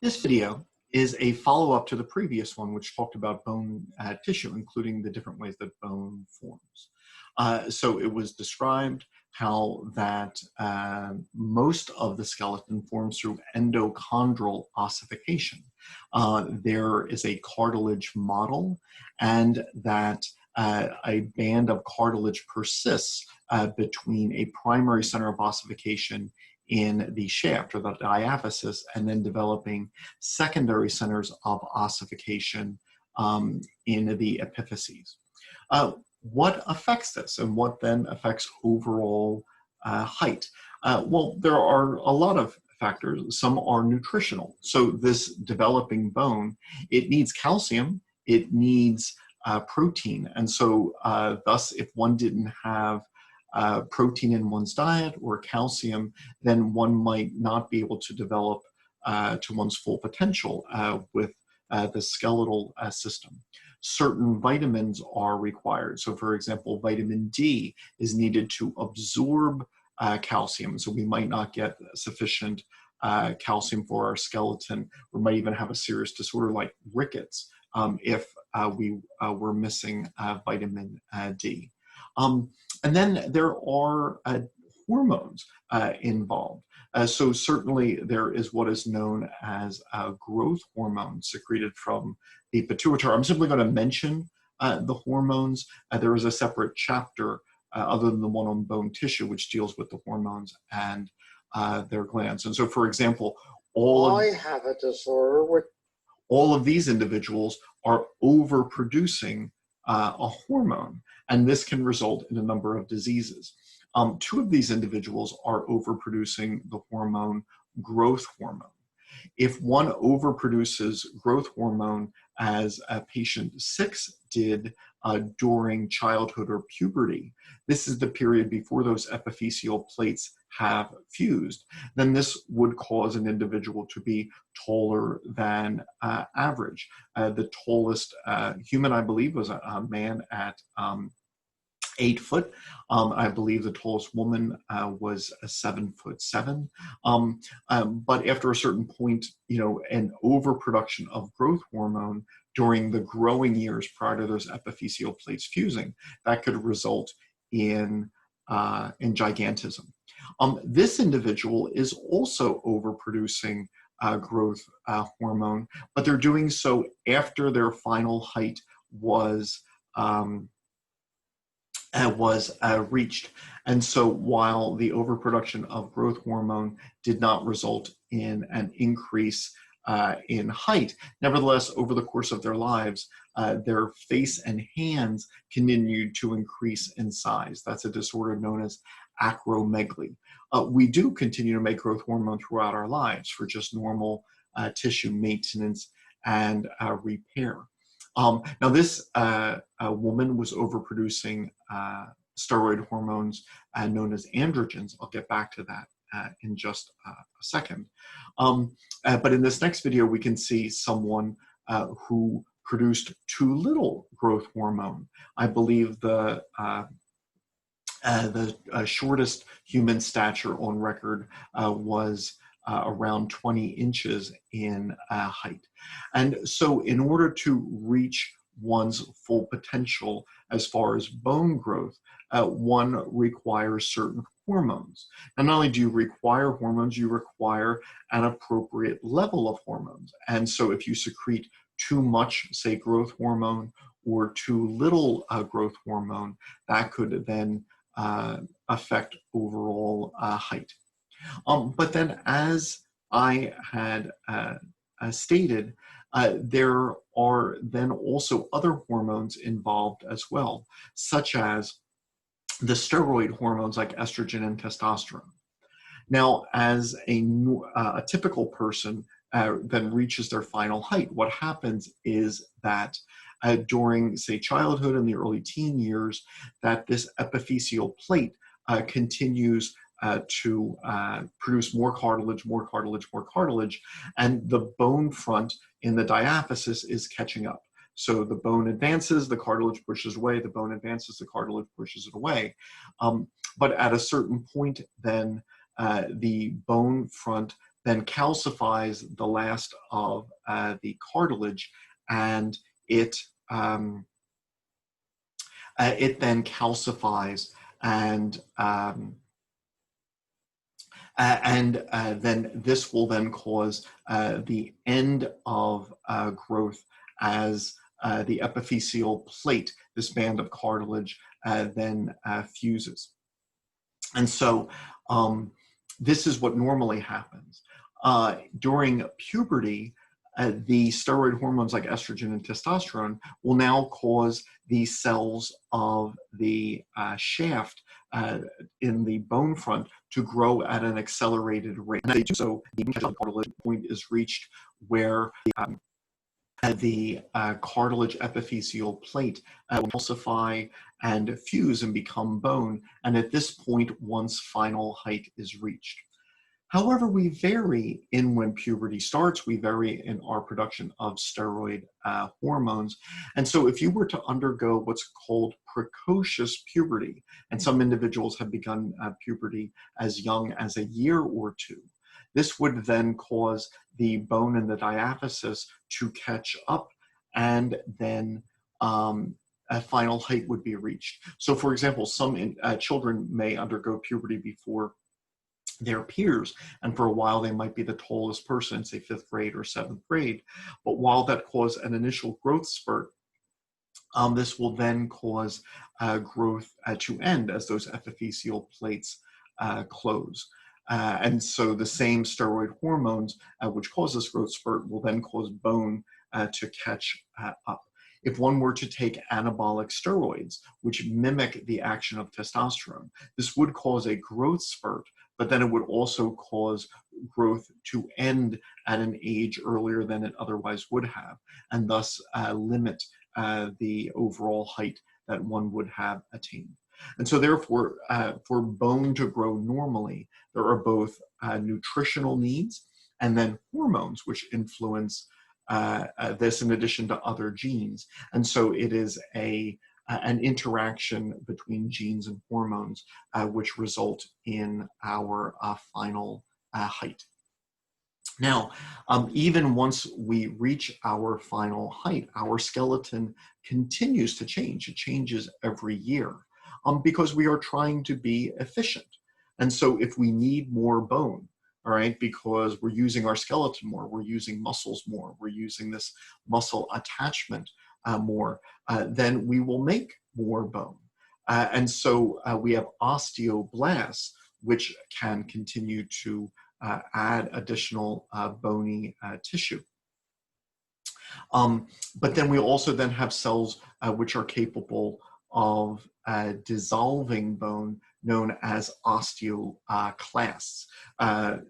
This video is a follow-up to the previous one, which talked about bone tissue, including the different ways that bone forms. So it was described how that most of the skeleton forms through endochondral ossification. There is a cartilage model, and that a band of cartilage persists between a primary center of ossification in the shaft or the diaphysis, and then developing secondary centers of ossification in the epiphyses. What affects this, and what then affects overall height? Well, there are a lot of factors. Some are nutritional. So this developing bone, it needs calcium, it needs protein. And so thus, if one didn't have protein in one's diet or calcium, then one might not be able to develop to one's full potential with the skeletal system. Certain vitamins are required. So for example, vitamin D is needed to absorb calcium. So we might not get sufficient calcium for our skeleton. We might even have a serious disorder like rickets if we were missing vitamin D. And then there are hormones involved. So certainly there is what is known as growth hormone secreted from the pituitary. I'm simply going to mention the hormones. There is a separate chapter other than the one on bone tissue, which deals with the hormones and their glands. And so, for example, I have a disorder with all of these individuals are overproducing a hormone, and this can result in a number of diseases. Two of these individuals are overproducing the hormone growth hormone. If one overproduces growth hormone, as patient 6 did during childhood or puberty, this is the period before those epiphyseal plates have fused, then this would cause an individual to be taller than average. The tallest human, I believe, was a man at 8 foot. I believe the tallest woman was 7'7". But after a certain point, an overproduction of growth hormone during the growing years prior to those epiphyseal plates fusing, that could result in gigantism. This individual is also overproducing growth hormone, but they're doing so after their final height was reached. And so while the overproduction of growth hormone did not result in an increase in height, nevertheless, over the course of their lives, their face and hands continued to increase in size. That's a disorder known as acromegaly. We do continue to make growth hormone throughout our lives for just normal tissue maintenance and repair. Now this woman was overproducing steroid hormones known as androgens. I'll get back to that in just a second. But in this next video, we can see someone who produced too little growth hormone. I believe the shortest human stature on record was around 20 inches in height. And so in order to reach one's full potential as far as bone growth, one requires certain hormones. And not only do you require hormones, you require an appropriate level of hormones. And so if you secrete too much, say, growth hormone, or too little growth hormone, that could then affect overall height. But then, as I had stated, there are then also other hormones involved as well, such as the steroid hormones like estrogen and testosterone. Now, as a typical person then reaches their final height, what happens is that during, say, childhood and the early teen years, that this epiphyseal plate continues to produce more cartilage, more cartilage, more cartilage, and the bone front in the diaphysis is catching up. So the bone advances, the cartilage pushes away, the bone advances, the cartilage pushes it away. But at a certain point, then the bone front then calcifies the last of the cartilage, and it then calcifies, and then this will then cause the end of growth as the epiphyseal plate, this band of cartilage, then fuses. And so this is what normally happens. During puberty, the steroid hormones like estrogen and testosterone will now cause the cells of the shaft in the bone front to grow at an accelerated rate. And as they do so, the cartilage point is reached where the cartilage epiphyseal plate will calcify and fuse and become bone. And at this point, one's final height is reached. However, we vary in when puberty starts. We vary in our production of steroid hormones. And so if you were to undergo what's called precocious puberty, and some individuals have begun puberty as young as a year or two, this would then cause the bone in the diaphysis to catch up, and then a final height would be reached. So for example, some children may undergo puberty before their peers, and for a while they might be the tallest person, say 5th grade or 7th grade. But while that causes an initial growth spurt, this will then cause growth to end as those epiphyseal plates close. And so the same steroid hormones which cause this growth spurt will then cause bone to catch up. If one were to take anabolic steroids, which mimic the action of testosterone, this would cause a growth spurt, but then it would also cause growth to end at an age earlier than it otherwise would have, and thus limit the overall height that one would have attained. And so therefore, for bone to grow normally, there are both nutritional needs and then hormones which influence this in addition to other genes. And so it is an interaction between genes and hormones which result in our final height. Now, even once we reach our final height, our skeleton continues to change. It changes every year because we are trying to be efficient. And so if we need more bone, all right, because we're using our skeleton more, we're using muscles more, we're using this muscle attachment more, then we will make more bone. And so we have osteoblasts, which can continue to add additional bony tissue. But then we also then have cells which are capable of dissolving bone, known as osteoclasts.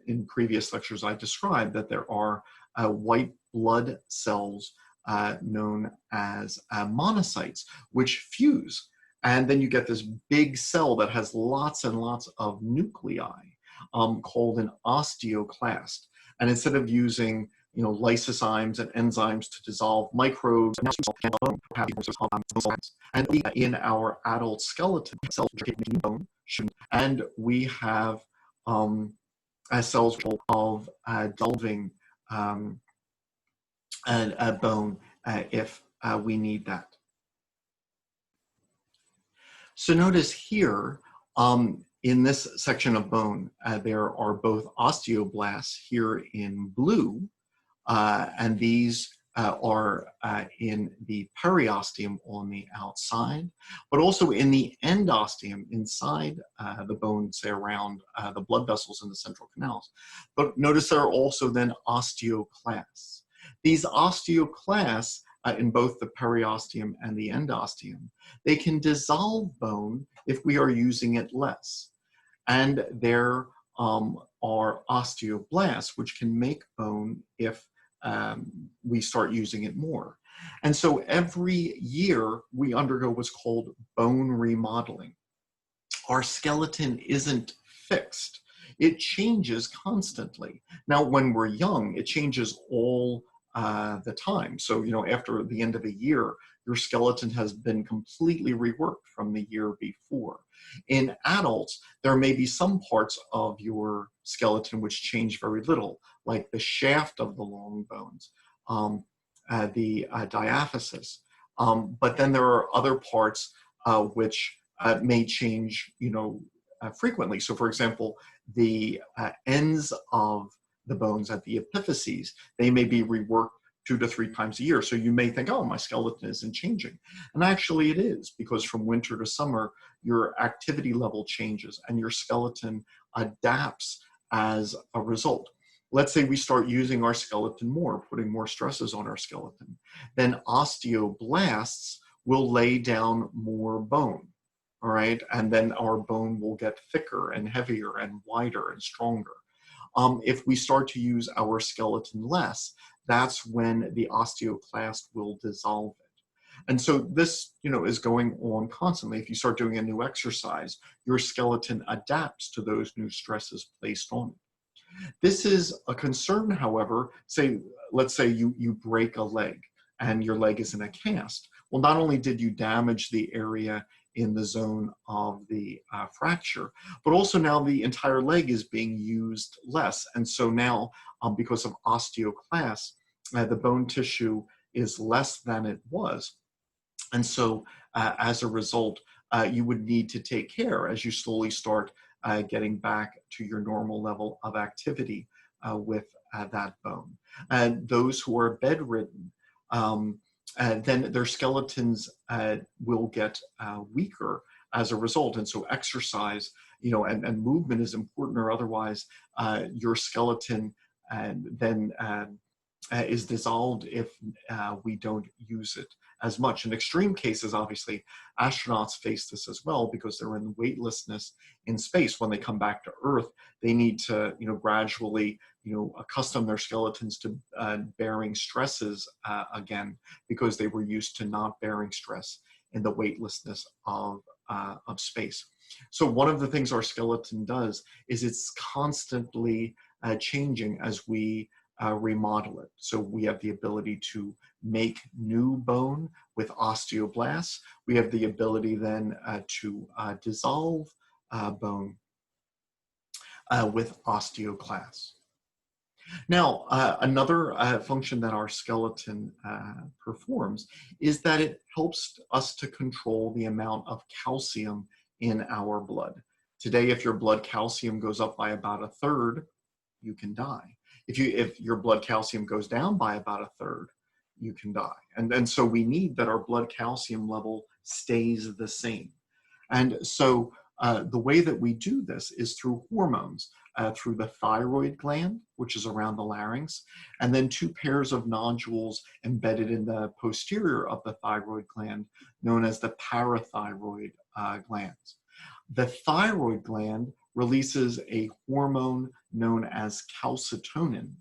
In previous lectures, I described that there are white blood cells known as monocytes, which fuse. And then you get this big cell that has lots and lots of nuclei called an osteoclast. And instead of using lysozymes and enzymes to dissolve microbes, and in our adult skeleton, cells which are making bone, and we have cells of dissolving bone if we need that. So notice here, in this section of bone, there are both osteoblasts here in blue, and these are in the periosteum on the outside, but also in the endosteum inside the bone, say around the blood vessels in the central canals. But notice there are also then osteoclasts. These osteoclasts in both the periosteum and the endosteum, they can dissolve bone if we are using it less. And there are osteoblasts which can make bone if we start using it more. And so every year we undergo what's called bone remodeling. Our skeleton isn't fixed. It changes constantly. Now, when we're young, it changes all the time. So, after the end of a year, your skeleton has been completely reworked from the year before. In adults, there may be some parts of your skeleton which change very little, like the shaft of the long bones, the diaphysis. But then there are other parts which may change, frequently. So for example, the ends of the bones at the epiphyses, they may be reworked 2 to 3 times a year. So you may think, oh, my skeleton isn't changing. And actually it is, because from winter to summer, your activity level changes and your skeleton adapts as a result. Let's say we start using our skeleton more, putting more stresses on our skeleton, then osteoblasts will lay down more bone, all right? And then our bone will get thicker and heavier and wider and stronger. If we start to use our skeleton less, that's when the osteoclast will dissolve it. And so this, is going on constantly. If you start doing a new exercise, your skeleton adapts to those new stresses placed on it. This is a concern, however, let's say you break a leg and your leg is in a cast. Well, not only did you damage the area in the zone of the fracture, but also now the entire leg is being used less. And so now, because of osteoclast, the bone tissue is less than it was. And so as a result, you would need to take care as you slowly start getting back to your normal level of activity with that bone. And those who are bedridden, then their skeletons will get weaker as a result. And so exercise, and movement is important, or otherwise your skeleton then is dissolved if we don't use it as much. In extreme cases, obviously, astronauts face this as well because they're in weightlessness in space. When they come back to Earth, they need to, gradually, accustom their skeletons to bearing stresses again, because they were used to not bearing stress in the weightlessness of space. So one of the things our skeleton does is it's constantly changing as we remodel it. So we have the ability to make new bone with osteoblasts. We have the ability then to dissolve bone with osteoclasts. Now, another function that our skeleton performs is that it helps us to control the amount of calcium in our blood. Today, if your blood calcium goes up by about 1/3, you can die. If your blood calcium goes down by about 1/3, you can die. And so we need that our blood calcium level stays the same. And so the way that we do this is through hormones, through the thyroid gland, which is around the larynx, and then 2 pairs of nodules embedded in the posterior of the thyroid gland, known as the parathyroid glands. The thyroid gland releases a hormone known as calcitonin,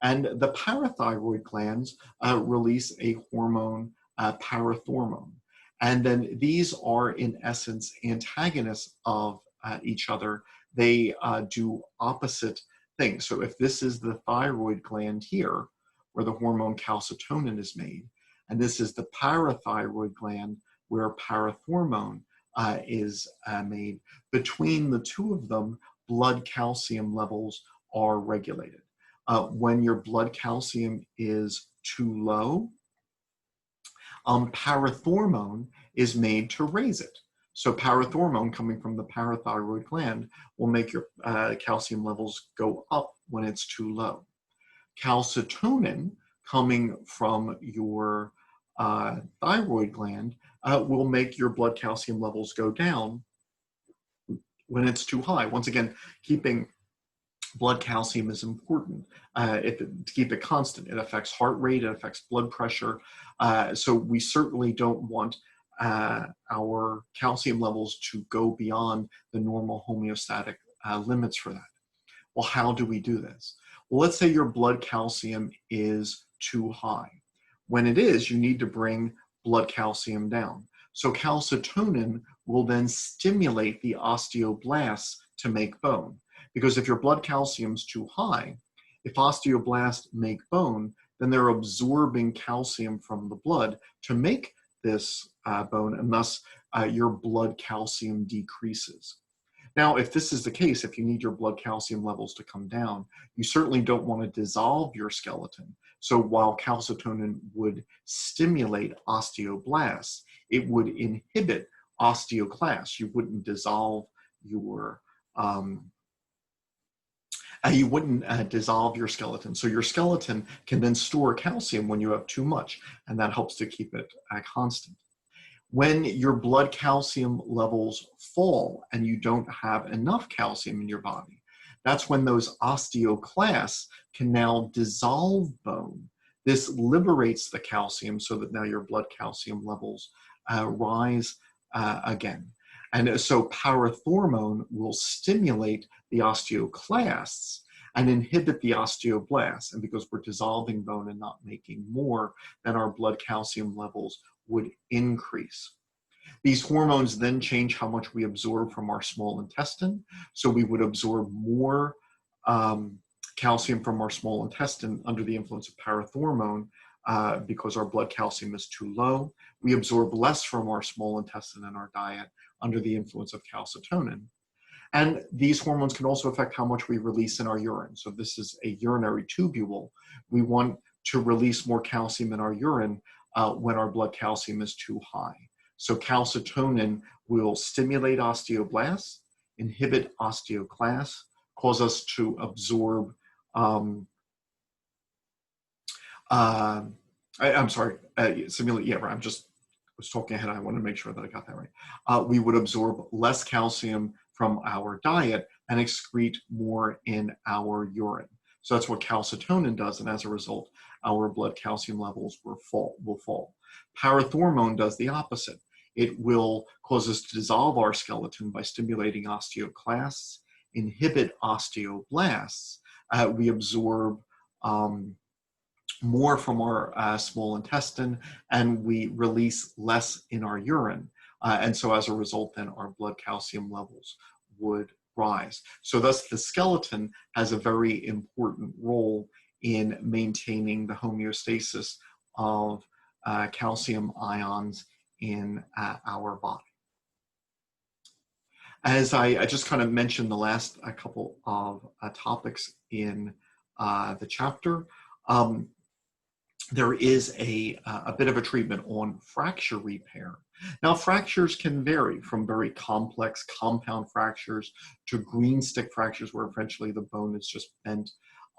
and the parathyroid glands release a hormone, parathormone. And then these are, in essence, antagonists of each other. They do opposite things. So if this is the thyroid gland here, where the hormone calcitonin is made, and this is the parathyroid gland where parathormone is made, between the two of them, blood calcium levels are regulated. When your blood calcium is too low, parathormone is made to raise it. So parathormone coming from the parathyroid gland will make your calcium levels go up when it's too low. Calcitonin coming from your thyroid gland will make your blood calcium levels go down when it's too high. Once again, keeping blood calcium is important to keep it constant. It affects heart rate, it affects blood pressure. So we certainly don't want our calcium levels to go beyond the normal homeostatic limits for that. Well, how do we do this? Well, let's say your blood calcium is too high. When it is, you need to bring blood calcium down. So calcitonin will then stimulate the osteoblasts to make bone. Because if your blood calcium is too high, if osteoblasts make bone, then they're absorbing calcium from the blood to make this bone, and thus your blood calcium decreases. Now, if this is the case, if you need your blood calcium levels to come down, you certainly don't want to dissolve your skeleton. So while calcitonin would stimulate osteoblasts, it would inhibit osteoclasts. You wouldn't dissolve your skeleton. So your skeleton can then store calcium when you have too much, and that helps to keep it constant. When your blood calcium levels fall and you don't have enough calcium in your body, that's when those osteoclasts can now dissolve bone. This liberates the calcium so that now your blood calcium levels rise again. And so parathormone will stimulate the osteoclasts and inhibit the osteoblasts. And because we're dissolving bone and not making more, then our blood calcium levels would increase. These hormones then change how much we absorb from our small intestine. So we would absorb more calcium from our small intestine under the influence of parathormone because our blood calcium is too low. We absorb less from our small intestine in our diet under the influence of calcitonin. And these hormones can also affect how much we release in our urine. So this is a urinary tubule. We want to release more calcium in our urine when our blood calcium is too high. So calcitonin will stimulate osteoblasts, inhibit osteoclasts, cause us to absorb, simulate, yeah, right, I was talking ahead, I want to make sure that I got that right. We would absorb less calcium from our diet and excrete more in our urine. So that's what calcitonin does, and as a result, our blood calcium levels will fall. Parathormone does the opposite. It will cause us to dissolve our skeleton by stimulating osteoclasts, inhibit osteoblasts. We absorb more from our small intestine, and we release less in our urine. And so as a result, then our blood calcium levels would rise. So thus the skeleton has a very important role in maintaining the homeostasis of calcium ions in our body. As I just kind of mentioned the last couple of topics in the chapter, there is a bit of a treatment on fracture repair. Now, fractures can vary from very complex compound fractures to green stick fractures where eventually the bone is just bent.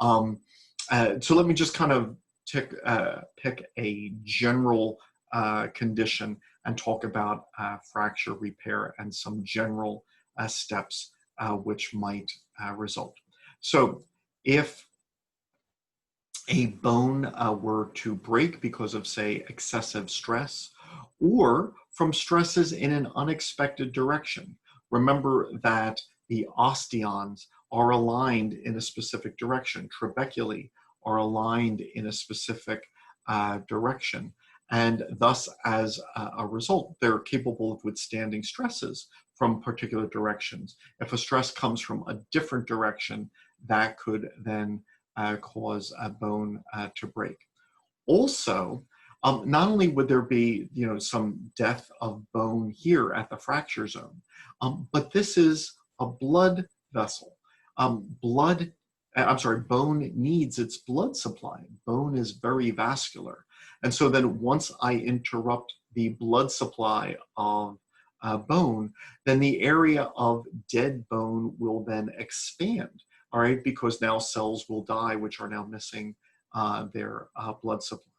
So let me just kind of pick a general condition and talk about fracture repair and some general steps which might result. So if a bone were to break because of, say, excessive stress or from stresses in an unexpected direction. Remember that the osteons are aligned in a specific direction. Trabeculae are aligned in a specific direction. And thus, as a result, they're capable of withstanding stresses from particular directions. If a stress comes from a different direction, that could then cause a bone to break. Also, not only would there be, some death of bone here at the fracture zone, but this is a blood vessel. Bone needs its blood supply. Bone is very vascular. And so then once I interrupt the blood supply of bone, then the area of dead bone will then expand, all right, because now cells will die, which are now missing their blood supply.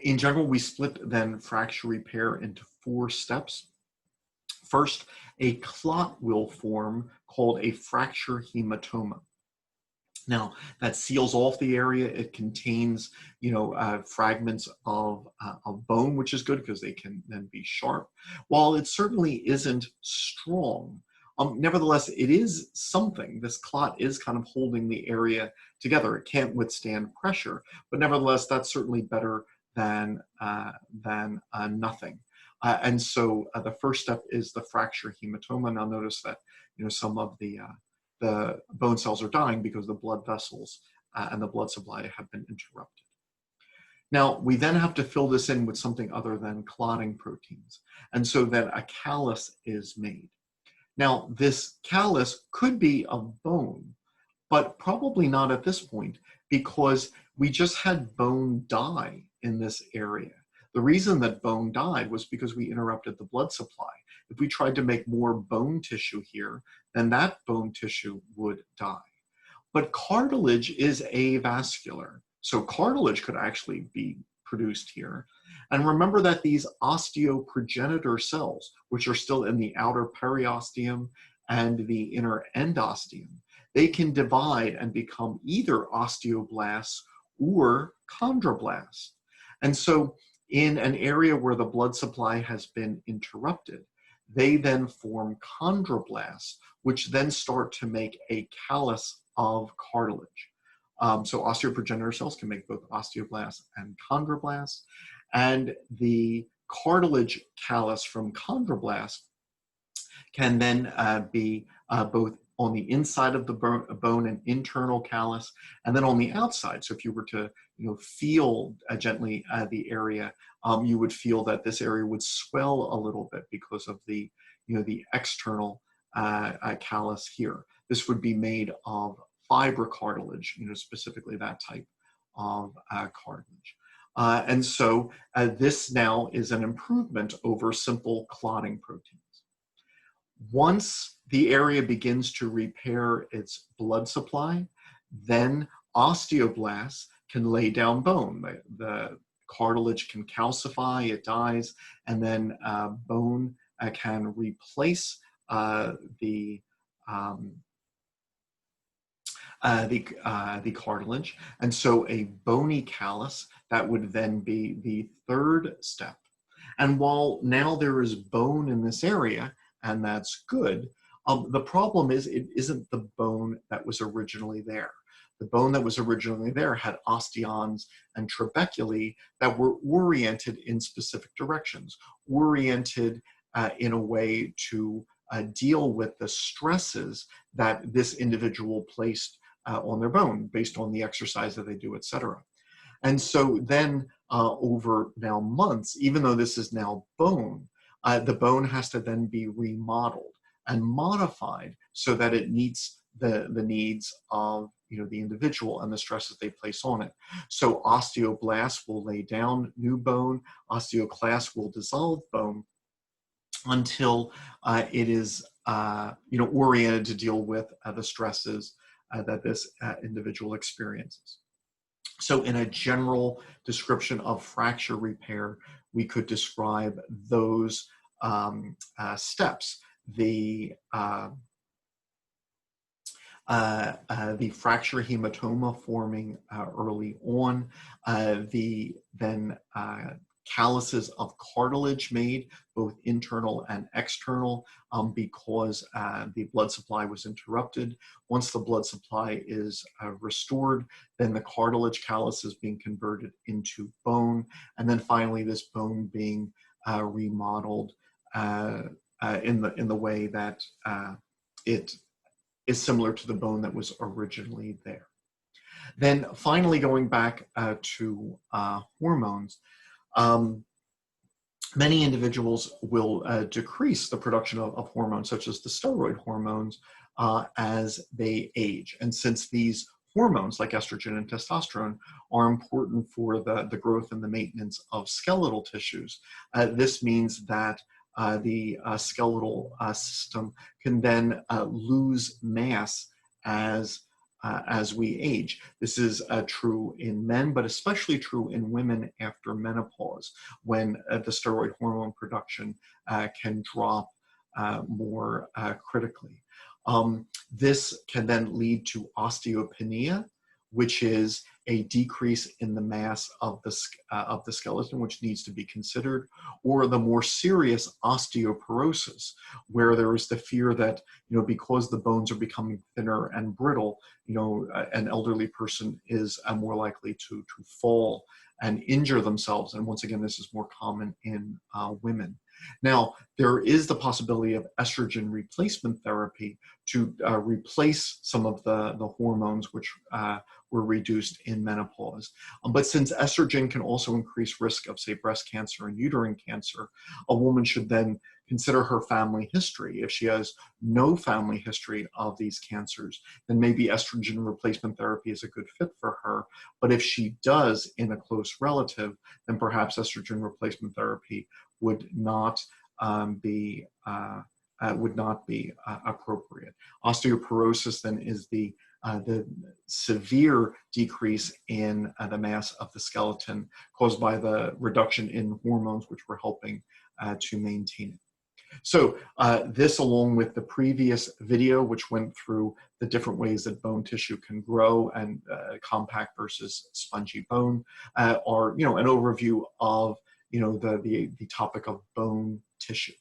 In general, we split then fracture repair into 4 steps. First, a clot will form called a fracture hematoma. Now, that seals off the area. It contains, fragments of bone, which is good because they can then be sharp. While it certainly isn't strong, nevertheless, it is something. This clot is kind of holding the area together. It can't withstand pressure, but nevertheless, that's certainly better than nothing. And so the first step is the fracture hematoma. Now notice that some of the bone cells are dying because the blood vessels and the blood supply have been interrupted. Now, we then have to fill this in with something other than clotting proteins. And so then a callus is made. Now, this callus could be of bone, but probably not at this point because we just had bone die in this area. The reason that bone died was because we interrupted the blood supply. If we tried to make more bone tissue here, then that bone tissue would die. But cartilage is avascular, so cartilage could actually be produced here. And remember that these osteoprogenitor cells, which are still in the outer periosteum and the inner endosteum, they can divide and become either osteoblasts or chondroblasts. And so in an area where the blood supply has been interrupted, they then form chondroblasts, which then start to make a callus of cartilage. So osteoprogenitor cells can make both osteoblasts and chondroblasts, and the cartilage callus from chondroblast can then be both on the inside of the bone, an internal callus, and then on the outside. So if you were to feel gently the area, you would feel that this area would swell a little bit because of the the external callus here. This would be made of fiber cartilage, specifically that type of cartilage. And so this now is an improvement over simple clotting proteins. Once the area begins to repair its blood supply, then osteoblasts can lay down bone. The cartilage can calcify, it dies, and then bone can replace the cartilage. And so a bony callus, that would then be the third step. And while now there is bone in this area, and that's good, the problem is it isn't the bone that was originally there. The bone that was originally there had osteons and trabeculae that were oriented in specific directions, oriented in a way to deal with the stresses that this individual placed on their bone based on the exercise that they do, etc. And so then over now months, even though this is now bone, the bone has to then be remodeled and modified so that it meets the needs of the individual and the stresses they place on it. So osteoblasts will lay down new bone, osteoclasts will dissolve bone until it is oriented to deal with the stresses that this individual experiences. So in a general description of fracture repair, we could describe those steps. The fracture hematoma forming early on, the then calluses of cartilage made, both internal and external, because the blood supply was interrupted. Once the blood supply is restored, then the cartilage callus is being converted into bone, and then finally this bone being remodeled in the way that it is similar to the bone that was originally there. Then finally, going back to hormones, many individuals will decrease the production of hormones, such as the steroid hormones, as they age. And since these hormones, like estrogen and testosterone, are important for the growth and the maintenance of skeletal tissues, this means that the skeletal system can then lose mass as we age. This is true in men, but especially true in women after menopause, when the steroid hormone production can drop more critically. This can then lead to osteopenia, which is a decrease in the mass of the skeleton, which needs to be considered, or the more serious osteoporosis, where there is the fear that because the bones are becoming thinner and brittle, an elderly person is more likely to fall and injure themselves. And once again, this is more common in women. Now, there is the possibility of estrogen replacement therapy to replace some of the hormones which were reduced in menopause. But since estrogen can also increase risk of, say, breast cancer and uterine cancer, a woman should then consider her family history. If she has no family history of these cancers, then maybe estrogen replacement therapy is a good fit for her. But if she does in a close relative, then perhaps estrogen replacement therapy would not be appropriate. Osteoporosis then is the severe decrease in the mass of the skeleton caused by the reduction in hormones, which were helping to maintain it. So this, along with the previous video, which went through the different ways that bone tissue can grow and compact versus spongy bone, are an overview of the topic of bone tissue.